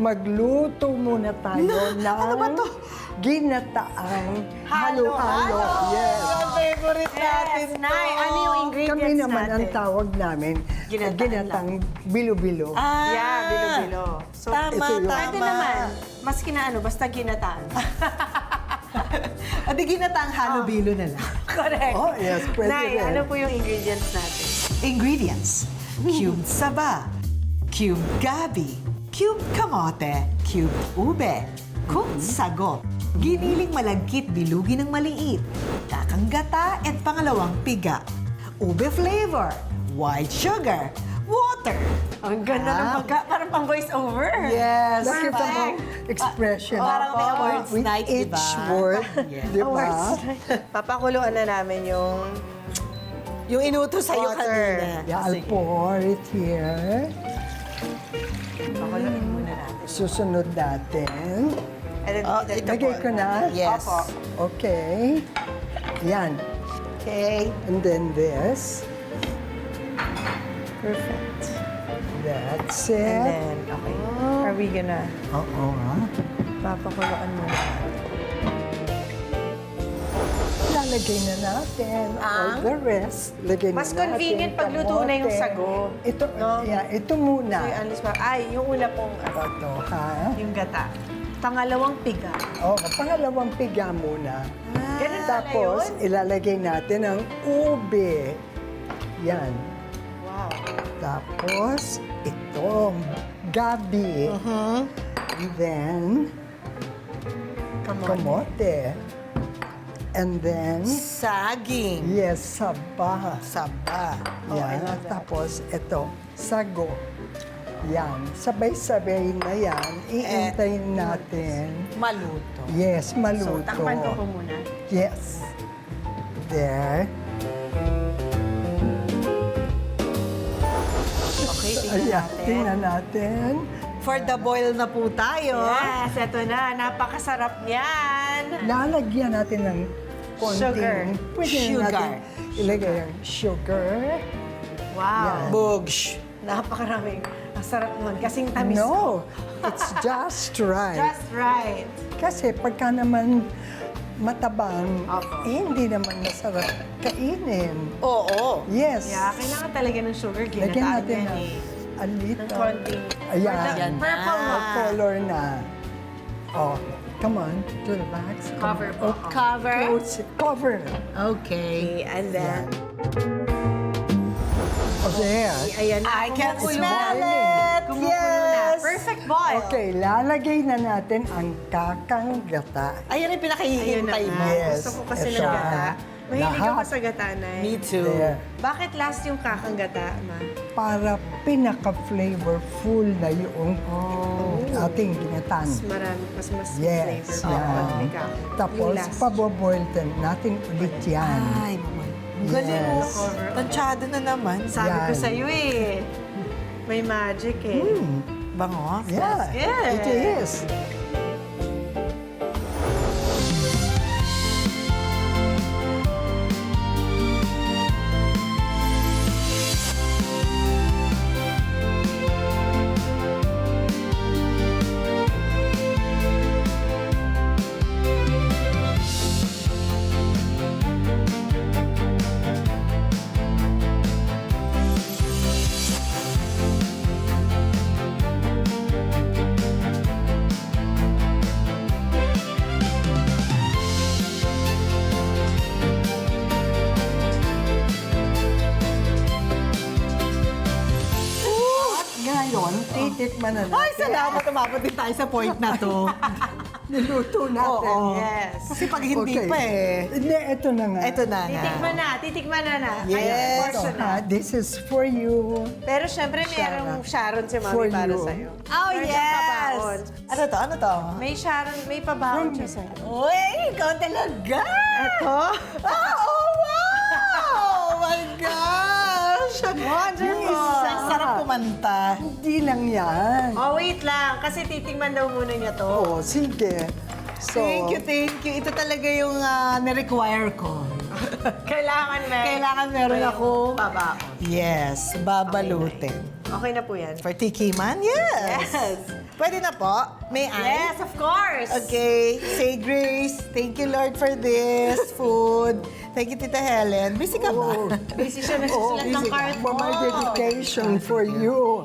magluto muna tayo ng ano ba to? ginataang halo-halo. Yes. Ang favorite natin Yes, Nay. Ano yung ingredients Kami naman natin? ang tawag namin, ginataang bilo-bilo. Yeah, bilo-bilo. So, Tama, ito yun. tama. pwede naman. Maski na ano, basta ginataan. At di ginataang halubilo na lang. Correct. Oh, yes, pwede Nay, rin. ano po yung ingredients natin? Ingredients. Cubed saba, cubed gabi, cubed kamote, cubed ube, cooked sago, giniling malagkit bilugin ng maliit, kakanggata at pangalawang piga, ube flavor, white sugar, water. Ang ganda ng pagka, parang pang voice over. Yes. Nakita mo expression. Parang may awards With night, each diba? word, Yes. di ba? Papakuluan na namin Yung inutos sa'yo Water. kanina. Yeah, I'll pour it here. Pakuluin muna natin. Susunod natin. And then, Ito Lagay po. ko na? Yes. Opo. Okay. Yan. Okay. And then this. Perfect. That's And it. then, okay. Are we gonna Oo. papakuluan muna? Lalagay na natin all the rest. Lagay na Mas natin convenient pag luto na yung kamote. sago. Ito, No? yeah, ito muna. So, yung alis pa. Ay, yung una pong, Ito, ha? yung gata. Pangalawang piga. Oh, pangalawang piga muna. Ganun pala Tapos, yun? ilalagay natin ang ube. Yan. Wow. Tapos, itong gabi. And then, kamote. And then, Saging. yes, saba. Saba. Yan. Tapos, ito, sago. Yan. Sabay-sabay na yan. Iintayin natin. Maluto. Yes, So, maluto. takpan ko po muna. Yes. There. Okay, tingnan Ayan, natin. tingnan natin. For the boil na po tayo. Yes, eto na. Napakasarap niyan. Lalagyan natin ng konting... Sugar. Pwede na Sugar. natin ilagay ang sugar. Wow. Yan. Bugs. Napakaraming. Ang sarap naman. Kasing tamis. No, it's just right. Just right. Kasi pagka naman matabang, Opo. hindi naman masarap kainin. Oo. Yes. Yeah, kailangan talaga ng sugar. Lagyan Ginataan natin yan ng eh. a little. Ng konting. Ayan. Yan Purple na. mo. Color na. Oh, come on, to the back. Cover po. Cover. Close it. Cover. Okay. Okay, and then, Oh, there. ayan na. I can Kumukulo smell na. it. Kumukulo na. Yes. Perfect boil. Okay, lalagay na natin ang kakanggata. Ayan yung Ayun na pinakahihintay mo. nga. Yes. Gusto ko kasi Ito. ng gata. Mahilig Lahat. ako sa gata, Nay. Me too. There. Bakit last yung kakang gata, Ma? Para pinaka-flavorful na yung ating ginatan. Mas marami, mas Yes, flavor. yan. Pag may kakang. Tapos, Yung last. paboboil natin ulit yan. Ay, mama. Galing mo. Yes. Tansyado na naman. Sabi ko Yan. sa'yo eh. May magic eh. Bango. Yeah, good. it is. Ngayon, titikman na natin. Ay, salamat. Umabot din tayo sa point na to. Niluto natin. Oo. Yes. Kasi pag hindi Okay. pa eh. Hindi, ito na nga. Ito na nga. Titikman na. Yes. Ay, Ito, portion na. ha? This is for you. Pero syempre, merong Sharon si For Mami para you. sa'yo. Oh, Meron siyang yes! pabaon. Ano to? Ano to? May Sharon, may pabaon siya sa'yo. Uy, ikaw talaga! Eto. Oh, wow! Oh my gosh! Wonderful. Ang sarap kumanta. Hindi lang yan. Oh, wait lang. Kasi titikman daw muna niya to. Oo, sige. So, Thank you, thank you. Ito talaga yung na-require ko. Kailangan Kailangan meron ako. pabaon. Yes, babalutin. Okay na po yan. For tikiman? Yes. Yes. Pwede na po? May I? Yes, of course. Okay. Say grace. Thank you, Lord, for this food. Thank you, Tita Helen. Busy ka Oh. ba? Busy siya nagsusulat ng card For my dedication for you.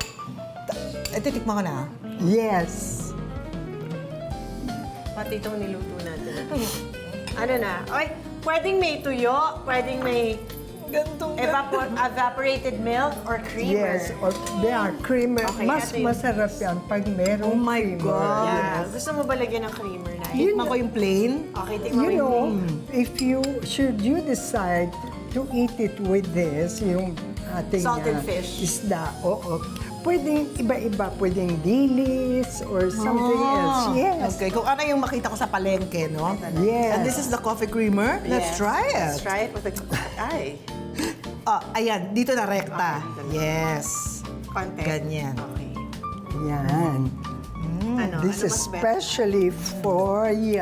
Titikman ko na. Yes. Pati itong niluto natin. Ano na? Okay, pwedeng may tuyo, pwedeng may Gantong evaporated milk or creamer. Yes. Or they are creamer. Okay, Mas ito yun. masarap yan pag merong Oh my creamer. God. Yeah. Gusto mo ba lagyan ng creamer na? Tikman ko yung plain. Okay, tikman You mo yung know, cream. if you decide to eat it with this, yung ating Salted fish. isda, oo. Pwedeng iba-iba, pwedeng dilis or something else. Yes. Okay, kung ano yung makita ko sa palengke, no? Yes. And this is the coffee creamer. Let's Yes. try Let's it. try it with the... Ay, Ayan, dito na rekta. Yes. konti. Ganyan. Okay. Yan. Ano? This ano is mas better? especially for you.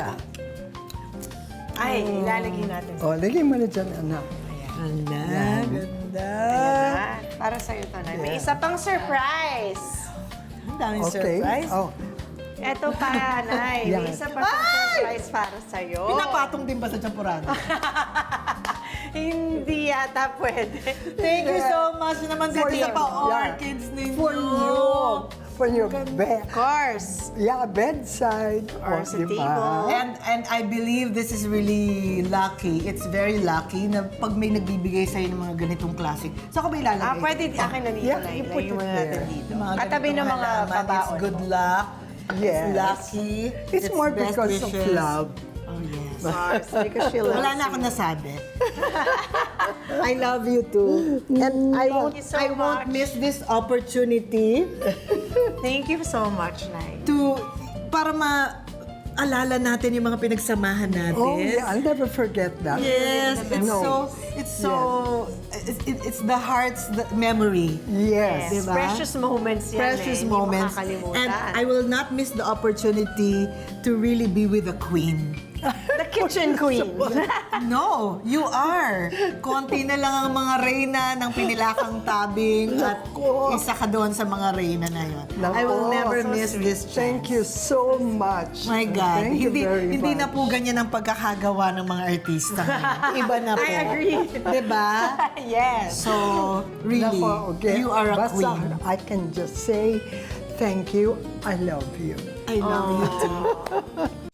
Ay, ilalagay natin. O, lagay mo na dyan, anak. Ganda, Yan. ganda. Ah, para sa'yo to, Nay. May isa pang surprise. Ang daming Okay. surprise. Oh, Ito pa, Nay. May Yan. isa pa surprise para sa'yo. Pinapatong din ba sa champurado? Hindi yata pwede. Thank you so much naman sa For isa you. pa Yeah. orchids ninyo. for you. For your bed. Of course. Yeah, bedside. Or O, sa diba? table. And I believe this is really lucky. It's very lucky na pag may nagbibigay sa'yo ng mga ganitong classic. So ako ba ilalagay? Pwede akin na dito, Yeah, Nay. you put Lagyan mo it na natin there. dito. Yung mga Katabi ng ganitong mga halaman, babaon. It's good luck. Yes. It's lucky. It's more best because of wishes. love. Oh, yes. Mars, because she loves Wala na you. akong nasabi. I love you too. And I won't, you so I won't much. miss this opportunity Thank you so much, Nay. para maalala natin yung mga pinagsamahan natin. Oh, yeah, I'll never forget that. Yes, No. it's the heart's memory. Yes. Yes. Diba? Precious moments yan Precious Hindi mo moments. makakalimutan. And I will not miss the opportunity to really be with the queen. The kitchen queen. No, you are. Konti na lang ang mga reyna ng pinilakang tabing at isa ka doon sa mga reyna na yun. I will Nako. never So miss sweet. this chance. Thank you so much. My God. Thank you very Hindi much. na po ganyan ang pagkakagawa ng mga artista ngayon. Iba na po. I agree. Diba? Yes. So, really, Nako, okay. you are a Basta queen. I can just say, thank you, I love you. I love you too.